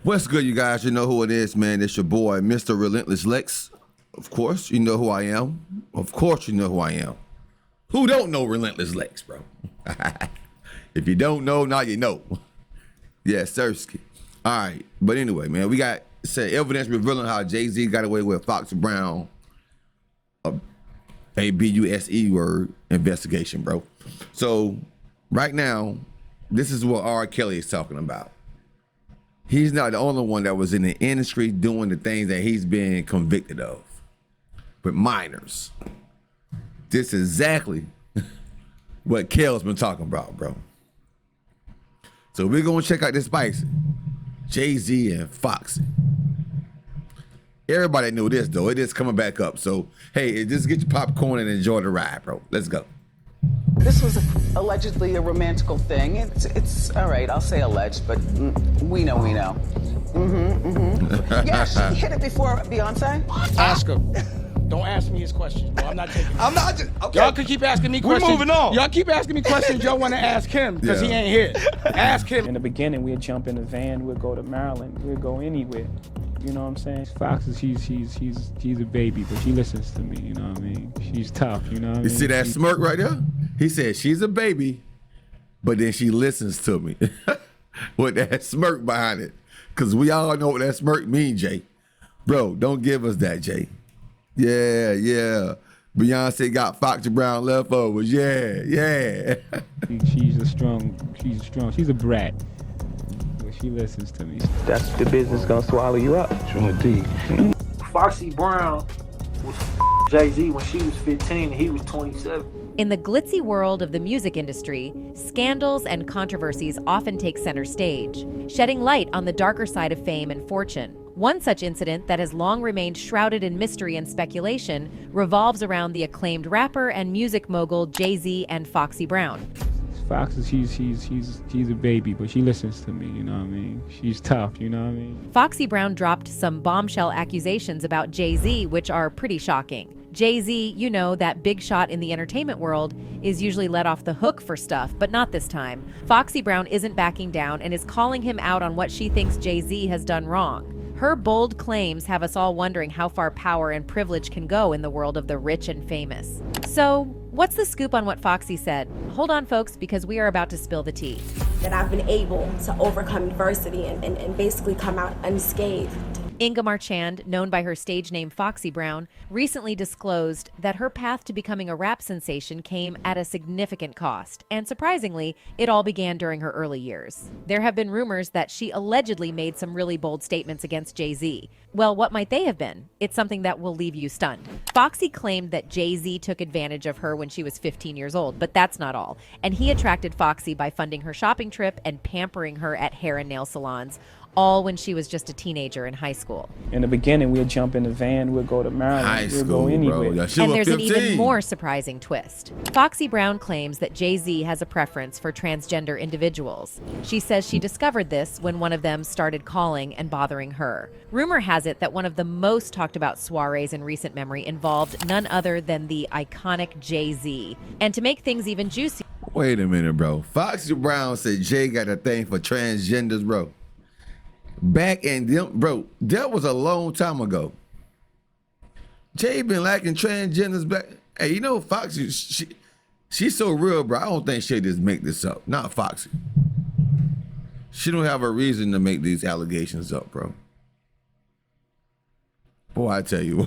What's good, you guys? You know who it is, man. It's your boy, Mr. Relentless Lex. Of course, you know who I am. Of course, you know who I am. Who don't know Relentless Lex, bro? If you don't know, now you know. Yeah, Sirski. All right. But anyway, man, we got evidence revealing how Jay-Z got away with Foxy Brown, a B-U-S-E word, investigation, bro. So right now, this is what R. Kelly is talking about. He's not the only one that was in the industry doing the things that he's been convicted of with minors. This is exactly what Kel's been talking about, bro. So we're gonna check out this spicy. Jay-Z and Foxy. Everybody knew this though. It is coming back up. So hey, just get your popcorn and enjoy the ride, bro. Let's go. This was allegedly a romantical thing. It's all right. I'll say alleged, but we know. Yeah, she hit it before Beyonce. Ask her. Don't ask me his questions, bro. I'm not taking it. I'm not just, okay. Y'all can keep asking me questions. We're moving on. Y'all keep asking me questions y'all want to ask him, because he ain't here. Ask him. In the beginning, we'd jump in the van, we'd go to Maryland, we'd go anywhere. You know what I'm saying? Foxy, she's a baby, but she listens to me, you know what I mean? She's tough, you know what I mean? You see that smirk right there? He said she's a baby, but then she listens to me. With that smirk behind it. Because we all know what that smirk means, Jay. Bro, don't give us that, Jay. Yeah. Beyonce got Foxy Brown leftovers. Yeah. She's a brat. But she listens to me. That's the business gonna swallow you up. True indeed. Foxy Brown was Jay-Z when she was 15 and he was 27. In the glitzy world of the music industry, scandals and controversies often take center stage, shedding light on the darker side of fame and fortune. One such incident that has long remained shrouded in mystery and speculation revolves around the acclaimed rapper and music mogul Jay-Z and Foxy Brown. Foxy, she's a baby, but she listens to me, you know what I mean? She's tough, you know what I mean? Foxy Brown dropped some bombshell accusations about Jay-Z, which are pretty shocking. Jay-Z, you know, that big shot in the entertainment world, is usually let off the hook for stuff, but not this time. Foxy Brown isn't backing down and is calling him out on what she thinks Jay-Z has done wrong. Her bold claims have us all wondering how far power and privilege can go in the world of the rich and famous. So, what's the scoop on what Foxy said? Hold on, folks, because we are about to spill the tea. That I've been able to overcome adversity and basically come out unscathed. Inga Marchand, known by her stage name Foxy Brown, recently disclosed that her path to becoming a rap sensation came at a significant cost, and surprisingly, it all began during her early years. There have been rumors that she allegedly made some really bold statements against Jay-Z. Well, what might they have been? It's something that will leave you stunned. Foxy claimed that Jay-Z took advantage of her when she was 15 years old, but that's not all. And he attracted Foxy by funding her shopping trip and pampering her at hair and nail salons, all when she was just a teenager in high school. In the beginning, we'd jump in the van, we'd go to Maryland, we'd go anywhere. Bro. And there's an even more surprising twist. Foxy Brown claims that Jay-Z has a preference for transgender individuals. She says she discovered this when one of them started calling and bothering her. Rumor has it that one of the most talked about soirees in recent memory involved none other than the iconic Jay-Z. And to make things even juicier. Wait a minute, bro. Foxy Brown said Jay got a thing for transgenders, bro. Back in them, bro, that was a long time ago. Jay been liking transgenders back. Hey, you know, Foxy, she's so real, bro. I don't think she'll just make this up. Not Foxy. She don't have a reason to make these allegations up, bro. Boy, I tell you.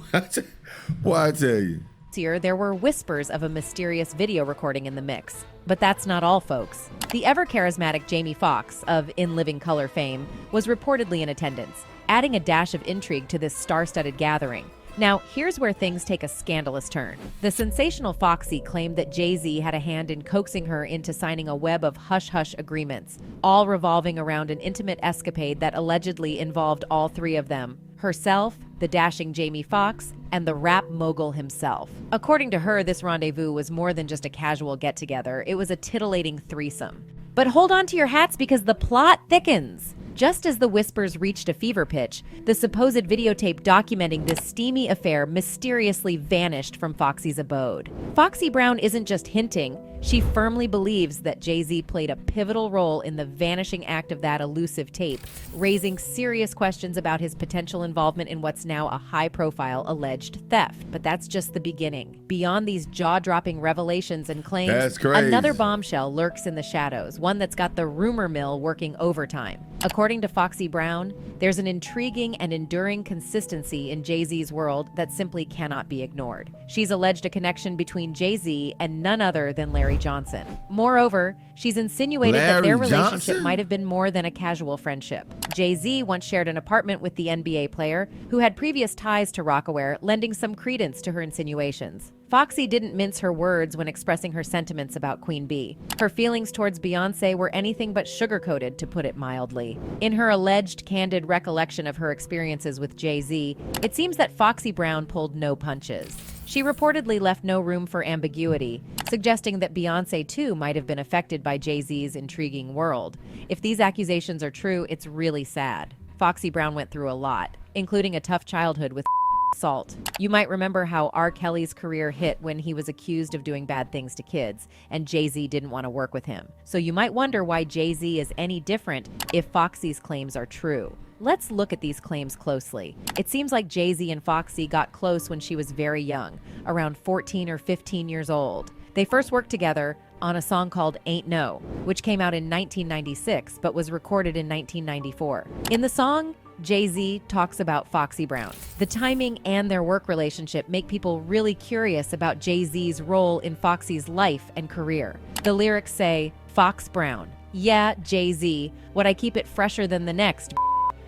Boy, I tell you. Year, there were whispers of a mysterious video recording in the mix. But that's not all, folks. The ever-charismatic Jamie Foxx of In Living Color fame was reportedly in attendance, adding a dash of intrigue to this star-studded gathering. Now, here's where things take a scandalous turn. The sensational Foxy claimed that Jay-Z had a hand in coaxing her into signing a web of hush-hush agreements, all revolving around an intimate escapade that allegedly involved all three of them: herself, the dashing Jamie Foxx, and the rap mogul himself. According to her, this rendezvous was more than just a casual get-together. It was a titillating threesome. But hold on to your hats because the plot thickens. Just as the whispers reached a fever pitch, the supposed videotape documenting this steamy affair mysteriously vanished from Foxy's abode. Foxy Brown isn't just hinting. She firmly believes that Jay-Z played a pivotal role in the vanishing act of that elusive tape, raising serious questions about his potential involvement in what's now a high-profile alleged theft. But that's just the beginning. Beyond these jaw-dropping revelations and claims, That's crazy. another bombshell lurks in the shadows, one that's got the rumor mill working overtime. According to Foxy Brown, there's an intriguing and enduring consistency in Jay-Z's world that simply cannot be ignored. She's alleged a connection between Jay-Z and none other than Larry Johnson. Moreover, she's insinuated that their Larry relationship Johnson? might have been more than a casual friendship. Jay-Z once shared an apartment with the NBA player who had previous ties to Rocawear, lending some credence to her insinuations. Foxy didn't mince her words when expressing her sentiments about Queen Bee. Her feelings towards Beyoncé were anything but sugar-coated, to put it mildly. In her alleged candid recollection of her experiences with Jay-Z, it seems that Foxy Brown pulled no punches. She reportedly left no room for ambiguity, suggesting that Beyoncé too might have been affected by Jay-Z's intriguing world. If these accusations are true, it's really sad. Foxy Brown went through a lot, including a tough childhood with assault. You might remember how R. Kelly's career hit when he was accused of doing bad things to kids, and Jay-Z didn't want to work with him. So you might wonder why Jay-Z is any different if Foxy's claims are true. Let's look at these claims closely. It seems like Jay-Z and Foxy got close when she was very young, around 14 or 15 years old. They first worked together on a song called Ain't No, which came out in 1996 but was recorded in 1994. In the song, Jay-Z talks about Foxy Brown. The timing and their work relationship make people really curious about Jay-Z's role in Foxy's life and career. The lyrics say, "Fox Brown, yeah, Jay-Z, would I keep it fresher than the next?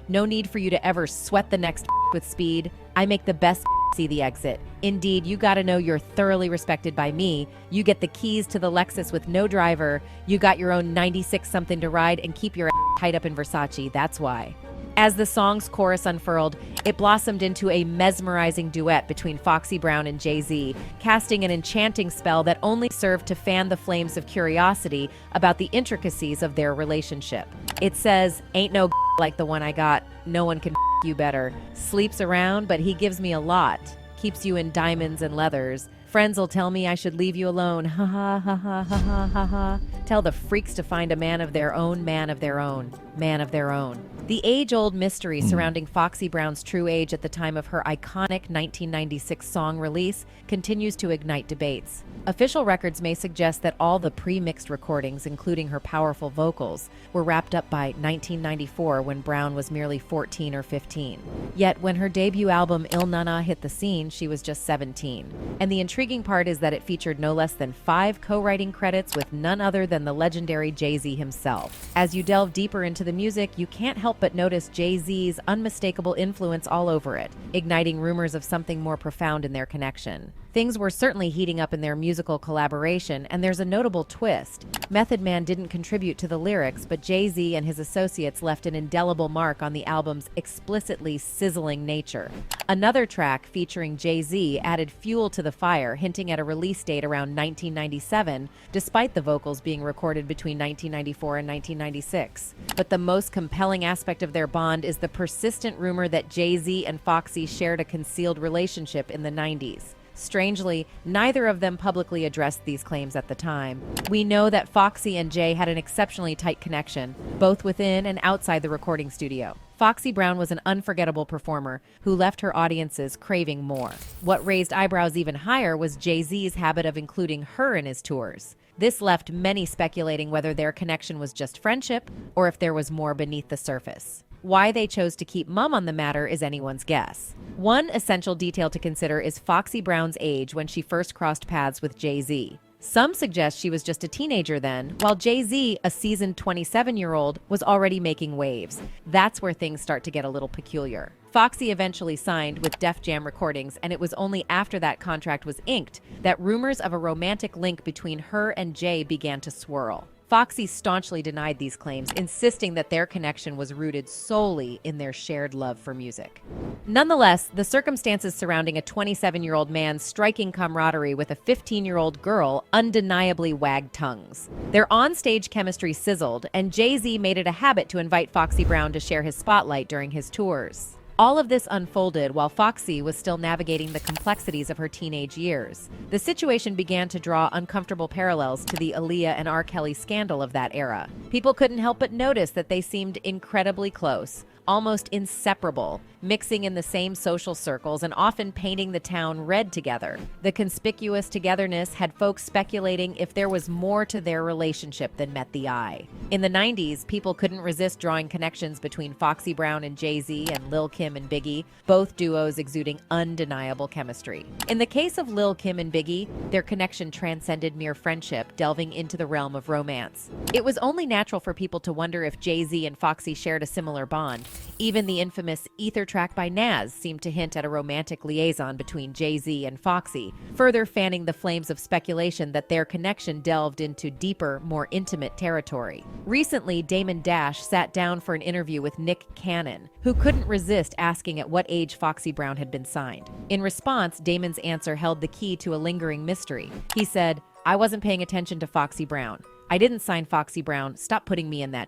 No need for you to ever sweat the next with speed. I make the best see the exit. Indeed, you gotta know you're thoroughly respected by me. You get the keys to the Lexus with no driver. You got your own 96 something to ride and keep your tied up in Versace, that's why." As the song's chorus unfurled, it blossomed into a mesmerizing duet between Foxy Brown and Jay-Z, casting an enchanting spell that only served to fan the flames of curiosity about the intricacies of their relationship. It says, "Ain't no like the one I got. No one can you better. Sleeps around, but he gives me a lot. Keeps you in diamonds and leathers. Friends'll tell me I should leave you alone. Ha ha ha ha ha ha ha ha. Tell the freaks to find a man of their own, man of their own, man of their own." The age-old mystery surrounding Foxy Brown's true age at the time of her iconic 1996 song release continues to ignite debates. Official records may suggest that all the pre-mixed recordings, including her powerful vocals, were wrapped up by 1994 when Brown was merely 14 or 15. Yet when her debut album Il Nana hit the scene, she was just 17. And the intriguing part is that it featured no less than 5 co-writing credits with none other than the legendary Jay-Z himself. As you delve deeper into the music, you can't help but notice Jay-Z's unmistakable influence all over it, igniting rumors of something more profound in their connection. Things were certainly heating up in their musical collaboration, and there's a notable twist. Method Man didn't contribute to the lyrics, but Jay-Z and his associates left an indelible mark on the album's explicitly sizzling nature. Another track featuring Jay-Z added fuel to the fire, hinting at a release date around 1997, despite the vocals being recorded between 1994 and 1996. But the most compelling aspect of their bond is the persistent rumor that Jay-Z and Foxy shared a concealed relationship in the 90s. Strangely, neither of them publicly addressed these claims at the time. We know that Foxy and Jay had an exceptionally tight connection, both within and outside the recording studio. Foxy Brown was an unforgettable performer who left her audiences craving more. What raised eyebrows even higher was Jay-Z's habit of including her in his tours. This left many speculating whether their connection was just friendship or if there was more beneath the surface. Why they chose to keep mum on the matter is anyone's guess. One essential detail to consider is Foxy Brown's age when she first crossed paths with Jay-Z. Some suggest she was just a teenager then, while Jay-Z, a seasoned 27-year-old, was already making waves. That's where things start to get a little peculiar. Foxy eventually signed with Def Jam Recordings, and it was only after that contract was inked that rumors of a romantic link between her and Jay began to swirl. Foxy staunchly denied these claims, insisting that their connection was rooted solely in their shared love for music. Nonetheless, the circumstances surrounding a 27-year-old man's striking camaraderie with a 15-year-old girl undeniably wagged tongues. Their on-stage chemistry sizzled, and Jay-Z made it a habit to invite Foxy Brown to share his spotlight during his tours. All of this unfolded while Foxy was still navigating the complexities of her teenage years. The situation began to draw uncomfortable parallels to the Aaliyah and R. Kelly scandal of that era. People couldn't help but notice that they seemed incredibly close, almost inseparable, mixing in the same social circles and often painting the town red together. The conspicuous togetherness had folks speculating if there was more to their relationship than met the eye. In the 90s, people couldn't resist drawing connections between Foxy Brown and Jay-Z and Lil' Kim and Biggie, both duos exuding undeniable chemistry. In the case of Lil' Kim and Biggie, their connection transcended mere friendship, delving into the realm of romance. It was only natural for people to wonder if Jay-Z and Foxy shared a similar bond. Even the infamous Ether track by Nas seemed to hint at a romantic liaison between Jay-Z and Foxy, further fanning the flames of speculation that their connection delved into deeper, more intimate territory. Recently, Damon Dash sat down for an interview with Nick Cannon, who couldn't resist asking at what age Foxy Brown had been signed. In response, Damon's answer held the key to a lingering mystery. He said, "I wasn't paying attention to Foxy Brown. I didn't sign Foxy Brown. Stop putting me in that.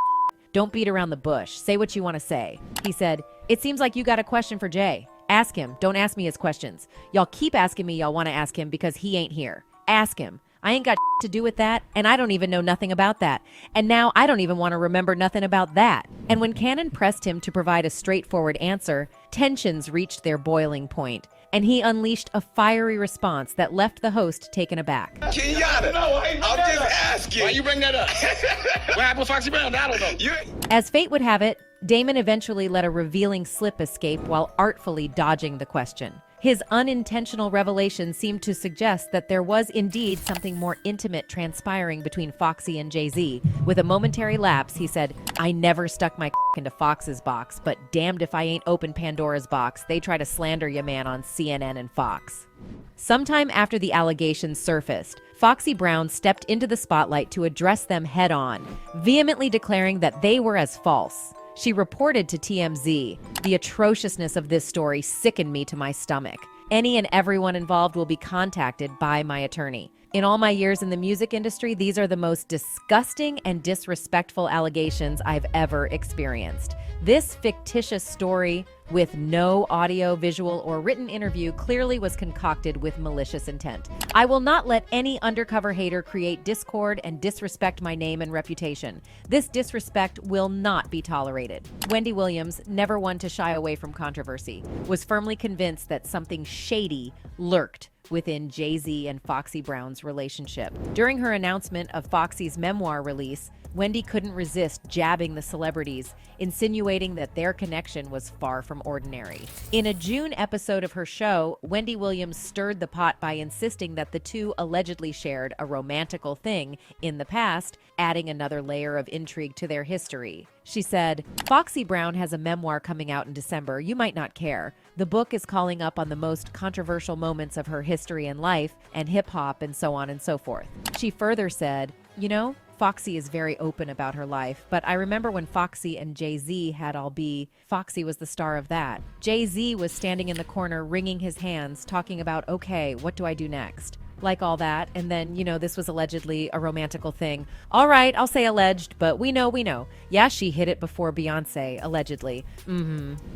Don't beat around the bush. Say what you want to say." He said, "It seems like you got a question for Jay. Ask him. Don't ask me his questions. Y'all keep asking me y'all want to ask him because he ain't here. Ask him. I ain't got to do with that, and I don't even know nothing about that. And now I don't even want to remember nothing about that." And when Cannon pressed him to provide a straightforward answer, tensions reached their boiling point, and he unleashed a fiery response that left the host taken aback. Kenyatta, no, I'm just asking. Why you bring that up? What happened with Foxy Brown? I don't know. As fate would have it, Damon eventually let a revealing slip escape while artfully dodging the question. His unintentional revelation seemed to suggest that there was indeed something more intimate transpiring between Foxy and Jay-Z. With a momentary lapse, he said, "I never stuck my into Fox's box, but damned if I ain't opened Pandora's box. They try to slander ya man on CNN and Fox." Sometime after the allegations surfaced, Foxy Brown stepped into the spotlight to address them head-on, vehemently declaring that they were as false. She reported to TMZ, "The atrociousness of this story sickened me to my stomach. Any and everyone involved will be contacted by my attorney. In all my years in the music industry, these are the most disgusting and disrespectful allegations I've ever experienced. This fictitious story, with no audio, visual, or written interview, clearly was concocted with malicious intent. I will not let any undercover hater create discord and disrespect my name and reputation. This disrespect will not be tolerated." Wendy Williams, never one to shy away from controversy, was firmly convinced that something shady lurked within Jay-Z and Foxy Brown's relationship. During her announcement of Foxy's memoir release, Wendy couldn't resist jabbing the celebrities, insinuating that their connection was far from ordinary. In a June episode of her show, Wendy Williams stirred the pot by insisting that the two allegedly shared a romantical thing in the past, adding another layer of intrigue to their history. She said, "Foxy Brown has a memoir coming out in December. You might not care. The book is calling up on the most controversial moments of her history and life, and hip-hop and so on and so forth." She further said, "You know, Foxy is very open about her life, but I remember when Foxy and Jay-Z had all be, Foxy was the star of that. Jay-Z was standing in the corner wringing his hands, talking about, okay, what do I do next? Like all that, and then, this was allegedly a romantical thing. All right, I'll say alleged, but we know. Yeah, she hit it before Beyonce, allegedly.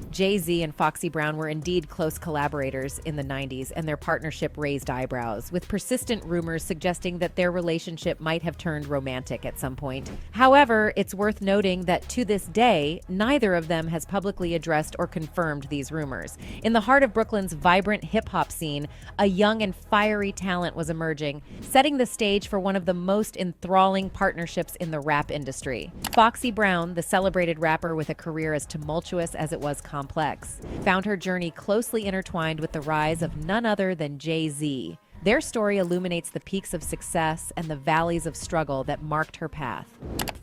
Jay-Z and Foxy Brown were indeed close collaborators in the 90s, and their partnership raised eyebrows, with persistent rumors suggesting that their relationship might have turned romantic at some point. However, it's worth noting that to this day, neither of them has publicly addressed or confirmed these rumors. In the heart of Brooklyn's vibrant hip-hop scene, a young and fiery talent was emerging, setting the stage for one of the most enthralling partnerships in the rap industry. Foxy Brown, the celebrated rapper with a career as tumultuous as it was complex, found her journey closely intertwined with the rise of none other than Jay-Z. Their story illuminates the peaks of success and the valleys of struggle that marked her path.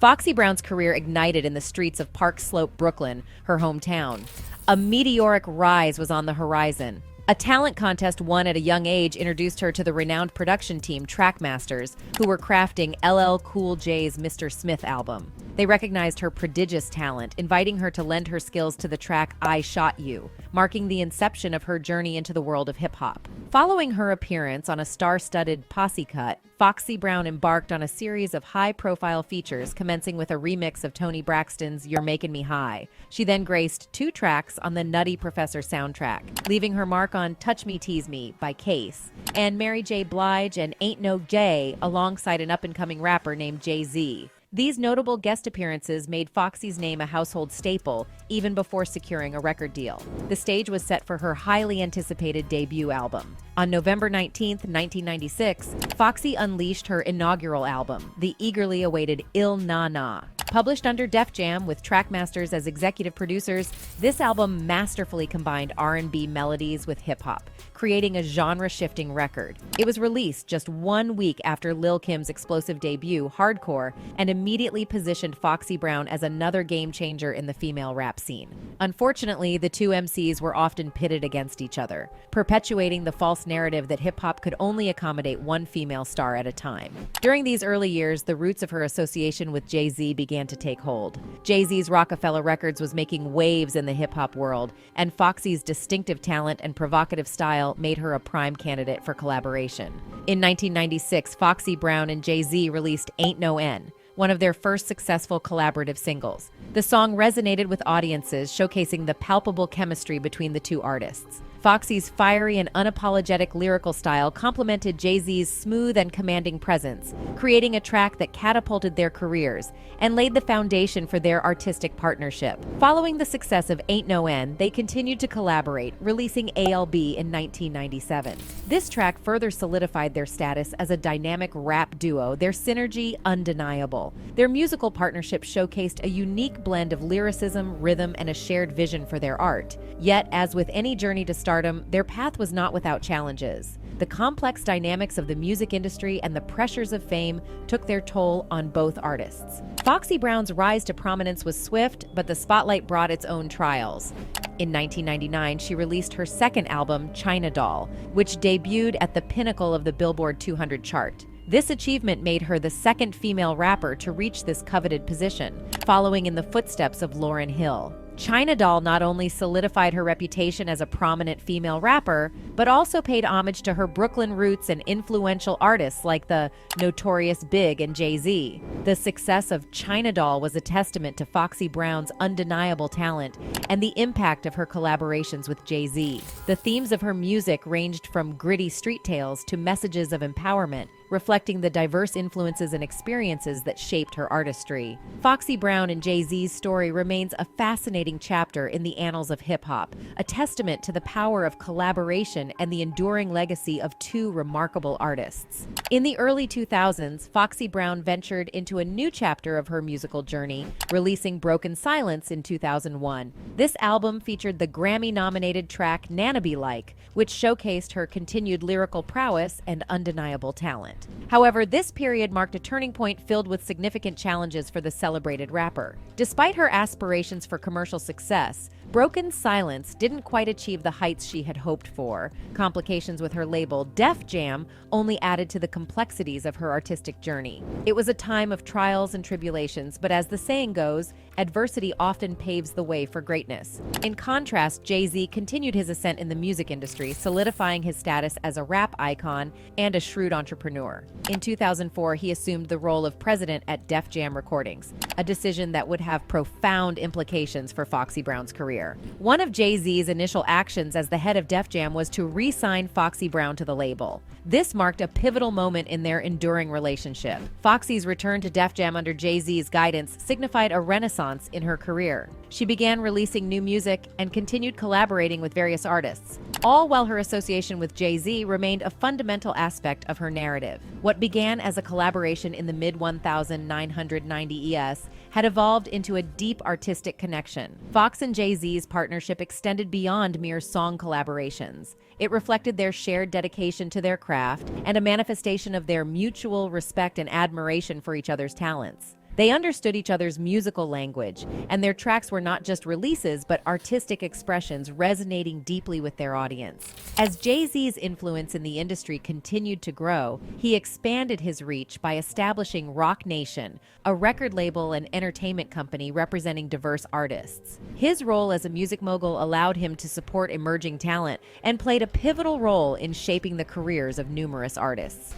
Foxy Brown's career ignited in the streets of Park Slope, Brooklyn, her hometown. A meteoric rise was on the horizon. A talent contest won at a young age introduced her to the renowned production team Trackmasters, who were crafting LL Cool J's Mr. Smith album. They recognized her prodigious talent, inviting her to lend her skills to the track I Shot You, marking the inception of her journey into the world of hip-hop. Following her appearance on a star-studded Posse cut, Foxy Brown embarked on a series of high-profile features, commencing with a remix of Toni Braxton's You're Making Me High. She then graced 2 tracks on the Nutty Professor soundtrack, leaving her mark on Touch Me Tease Me by Case, and Mary J. Blige and Ain't No Jay alongside an up-and-coming rapper named Jay-Z. These notable guest appearances made Foxy's name a household staple even before securing a record deal. The stage was set for her highly anticipated debut album. On November 19, 1996, Foxy unleashed her inaugural album, the eagerly awaited Il Na Na. Published under Def Jam with Trackmasters as executive producers, this album masterfully combined R&B melodies with hip-hop, creating a genre-shifting record. It was released just 1 week after Lil' Kim's explosive debut, Hardcore, and immediately positioned Foxy Brown as another game-changer in the female rap scene. Unfortunately, the two MCs were often pitted against each other, perpetuating the false narrative that hip-hop could only accommodate one female star at a time. During these early years, the roots of her association with Jay-Z began to take hold. Jay-Z's Rockefeller Records was making waves in the hip-hop world, and Foxy's distinctive talent and provocative style made her a prime candidate for collaboration. In 1996, Foxy Brown and Jay-Z released Ain't No N, one of their first successful collaborative singles. The song resonated with audiences, showcasing the palpable chemistry between the two artists. Foxy's fiery and unapologetic lyrical style complemented Jay-Z's smooth and commanding presence, creating a track that catapulted their careers and laid the foundation for their artistic partnership. Following the success of Ain't No End, they continued to collaborate, releasing ALB in 1997. This track further solidified their status as a dynamic rap duo, their synergy undeniable. Their musical partnership showcased a unique blend of lyricism, rhythm, and a shared vision for their art. Yet, as with any journey to stardom, their path was not without challenges. The complex dynamics of the music industry and the pressures of fame took their toll on both artists. Foxy Brown's rise to prominence was swift, but the spotlight brought its own trials. In 1999, she released her second album, China Doll, which debuted at the pinnacle of the Billboard 200 chart. This achievement made her the second female rapper to reach this coveted position, following in the footsteps of Lauryn Hill. China Doll not only solidified her reputation as a prominent female rapper, but also paid homage to her Brooklyn roots and influential artists like the Notorious Big and Jay-Z. The success of China Doll was a testament to Foxy Brown's undeniable talent and the impact of her collaborations with Jay-Z. The themes of her music ranged from gritty street tales to messages of empowerment, reflecting the diverse influences and experiences that shaped her artistry. Foxy Brown and Jay-Z's story remains a fascinating chapter in the annals of hip-hop, a testament to the power of collaboration and the enduring legacy of two remarkable artists. In the early 2000s, Foxy Brown ventured into a new chapter of her musical journey, releasing Broken Silence in 2001. This album featured the Grammy-nominated track Nana Be Like, which showcased her continued lyrical prowess and undeniable talent. However, this period marked a turning point filled with significant challenges for the celebrated rapper. Despite her aspirations for commercial success, Broken Silence didn't quite achieve the heights she had hoped for. Complications with her label, Def Jam, only added to the complexities of her artistic journey. It was a time of trials and tribulations, but as the saying goes, adversity often paves the way for greatness. In contrast, Jay-Z continued his ascent in the music industry, solidifying his status as a rap icon and a shrewd entrepreneur. In 2004, he assumed the role of president at Def Jam Recordings, a decision that would have profound implications for Foxy Brown's career. One of Jay-Z's initial actions as the head of Def Jam was to re-sign Foxy Brown to the label. This marked a pivotal moment in their enduring relationship. Foxy's return to Def Jam under Jay-Z's guidance signified a renaissance in her career. She began releasing new music and continued collaborating with various artists, all while her association with Jay-Z remained a fundamental aspect of her narrative. What began as a collaboration in the mid-1990s had evolved into a deep artistic connection. Fox and Jay-Z's partnership extended beyond mere song collaborations. It reflected their shared dedication to their craft and a manifestation of their mutual respect and admiration for each other's talents. They understood each other's musical language, and their tracks were not just releases, but artistic expressions resonating deeply with their audience. As Jay-Z's influence in the industry continued to grow, he expanded his reach by establishing Roc Nation, a record label and entertainment company representing diverse artists. His role as a music mogul allowed him to support emerging talent and played a pivotal role in shaping the careers of numerous artists.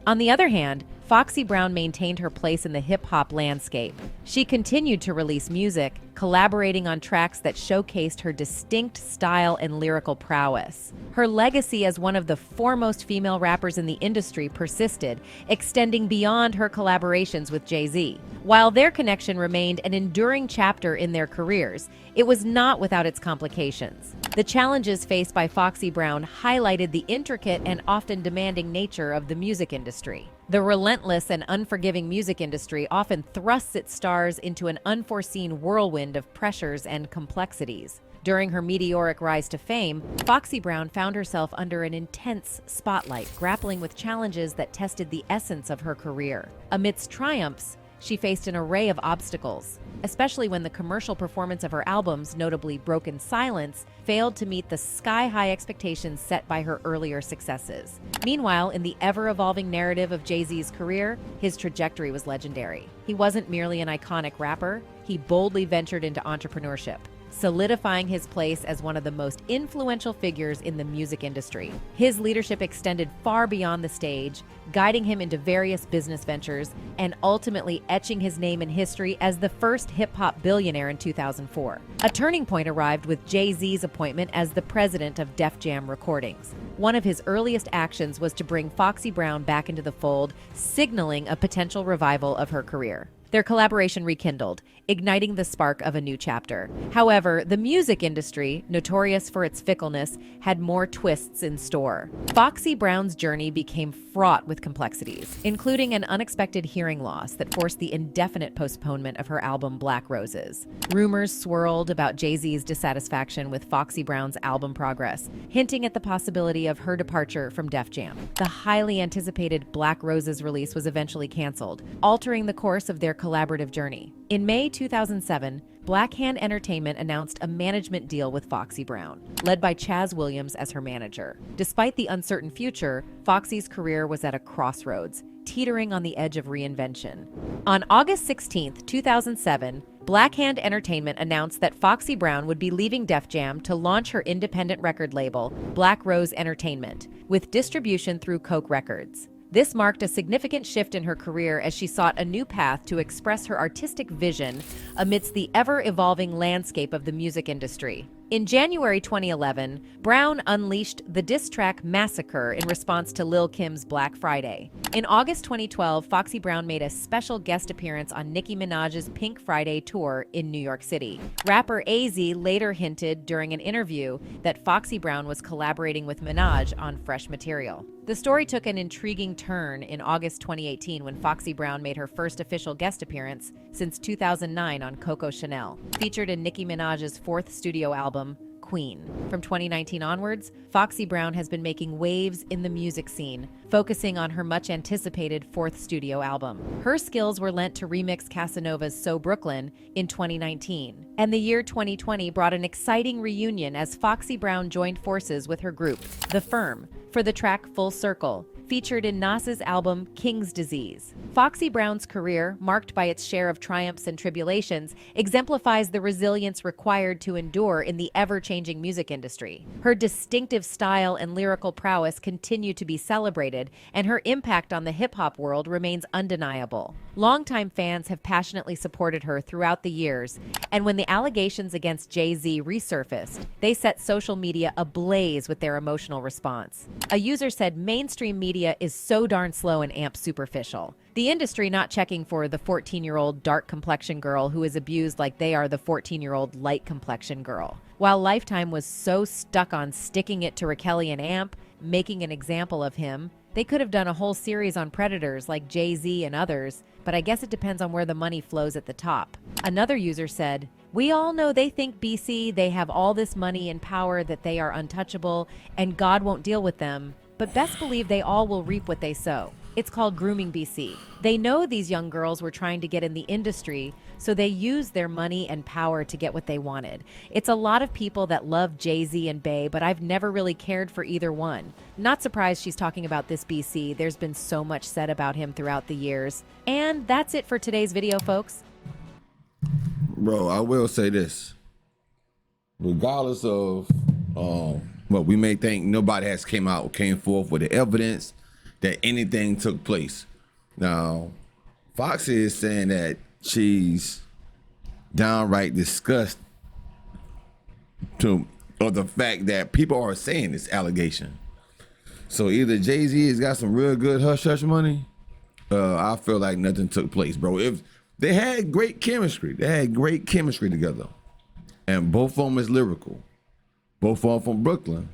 On the other hand, Foxy Brown maintained her place in the hip-hop landscape. She continued to release music, collaborating on tracks that showcased her distinct style and lyrical prowess. Her legacy as one of the foremost female rappers in the industry persisted, extending beyond her collaborations with Jay-Z. While their connection remained an enduring chapter in their careers, it was not without its complications. The challenges faced by Foxy Brown highlighted the intricate and often demanding nature of the music industry. The relentless and unforgiving music industry often thrusts its stars into an unforeseen whirlwind of pressures and complexities. During her meteoric rise to fame, Foxy Brown found herself under an intense spotlight, grappling with challenges that tested the essence of her career. Amidst triumphs, she faced an array of obstacles, especially when the commercial performance of her albums, notably Broken Silence, failed to meet the sky-high expectations set by her earlier successes. Meanwhile, in the ever-evolving narrative of Jay-Z's career, his trajectory was legendary. He wasn't merely an iconic rapper, he boldly ventured into entrepreneurship, solidifying his place as one of the most influential figures in the music industry. His leadership extended far beyond the stage, guiding him into various business ventures and ultimately etching his name in history as the first hip-hop billionaire in 2004. A turning point arrived with Jay-Z's appointment as the president of Def Jam Recordings. One of his earliest actions was to bring Foxy Brown back into the fold, signaling a potential revival of her career. Their collaboration rekindled, igniting the spark of a new chapter. However, the music industry, notorious for its fickleness, had more twists in store. Foxy Brown's journey became fraught with complexities, including an unexpected hearing loss that forced the indefinite postponement of her album Black Roses. Rumors swirled about Jay-Z's dissatisfaction with Foxy Brown's album progress, hinting at the possibility of her departure from Def Jam. The highly anticipated Black Roses release was eventually canceled, altering the course of their collaborative journey. In May 2007, Black Hand Entertainment announced a management deal with Foxy Brown, led by Chaz Williams as her manager. Despite the uncertain future, Foxy's career was at a crossroads, teetering on the edge of reinvention. On August 16, 2007, Black Hand Entertainment announced that Foxy Brown would be leaving Def Jam to launch her independent record label, Black Rose Entertainment, with distribution through Coke Records. This marked a significant shift in her career as she sought a new path to express her artistic vision amidst the ever-evolving landscape of the music industry. In January 2011, Brown unleashed the diss track Massacre in response to Lil' Kim's Black Friday. In August 2012, Foxy Brown made a special guest appearance on Nicki Minaj's Pink Friday tour in New York City. Rapper AZ later hinted during an interview that Foxy Brown was collaborating with Minaj on fresh material. The story took an intriguing turn in August 2018 when Foxy Brown made her first official guest appearance since 2009 on Coco Chanel, featured in Nicki Minaj's fourth studio album, Queen. From 2019 onwards, Foxy Brown has been making waves in the music scene, focusing on her much-anticipated fourth studio album. Her skills were lent to remix Casanova's So Brooklyn in 2019, and the year 2020 brought an exciting reunion as Foxy Brown joined forces with her group, The Firm, for the track Full Circle, featured in Nas's album King's Disease. Foxy Brown's career, marked by its share of triumphs and tribulations, exemplifies the resilience required to endure in the ever-changing music industry. Her distinctive style and lyrical prowess continue to be celebrated, and her impact on the hip-hop world remains undeniable. Longtime fans have passionately supported her throughout the years, and when the allegations against Jay-Z resurfaced, they set social media ablaze with their emotional response. A user said mainstream media is so darn slow and amp superficial. The industry not checking for the 14-year-old dark complexion girl who is abused like they are the 14-year-old light complexion girl. While Lifetime was so stuck on sticking it to Raquel and Amp, making an example of him, they could have done a whole series on predators like Jay-Z and others, but I guess it depends on where the money flows at the top. Another user said, "We all know they think BC, they have all this money and power that they are untouchable and God won't deal with them, but best believe they all will reap what they sow." It's called Grooming BC. They know these young girls were trying to get in the industry, so they used their money and power to get what they wanted. It's a lot of people that love Jay-Z and Bey, but I've never really cared for either one. Not surprised she's talking about this BC. There's been so much said about him throughout the years. And that's it for today's video, folks. Bro, I will say this. Regardless of what we may think, nobody has came forth with the evidence that anything took place. Now, Foxy is saying that she's downright disgusted of the fact that people are saying this allegation. So either Jay-Z has got some real good hush-hush money, I feel like nothing took place, bro. If they had great chemistry, together. And both of them is lyrical. Both of them from Brooklyn.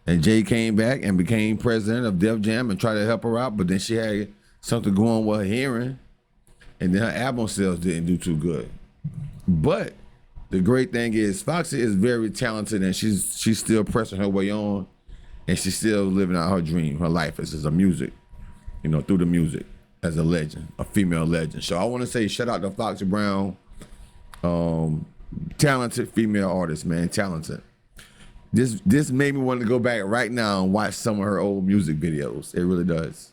And Jay came back and became president of Def Jam and tried to help her out, but then she had something going with her hearing, and then her album sales didn't do too good. But the great thing is Foxy is very talented, and she's still pressing her way on, and she's still living out her dream, her life as a music, through the music as a legend, a female legend. So I want to say shout out to Foxy Brown, talented female artist, man, talented. This made me want to go back right now and watch some of her old music videos. It really does.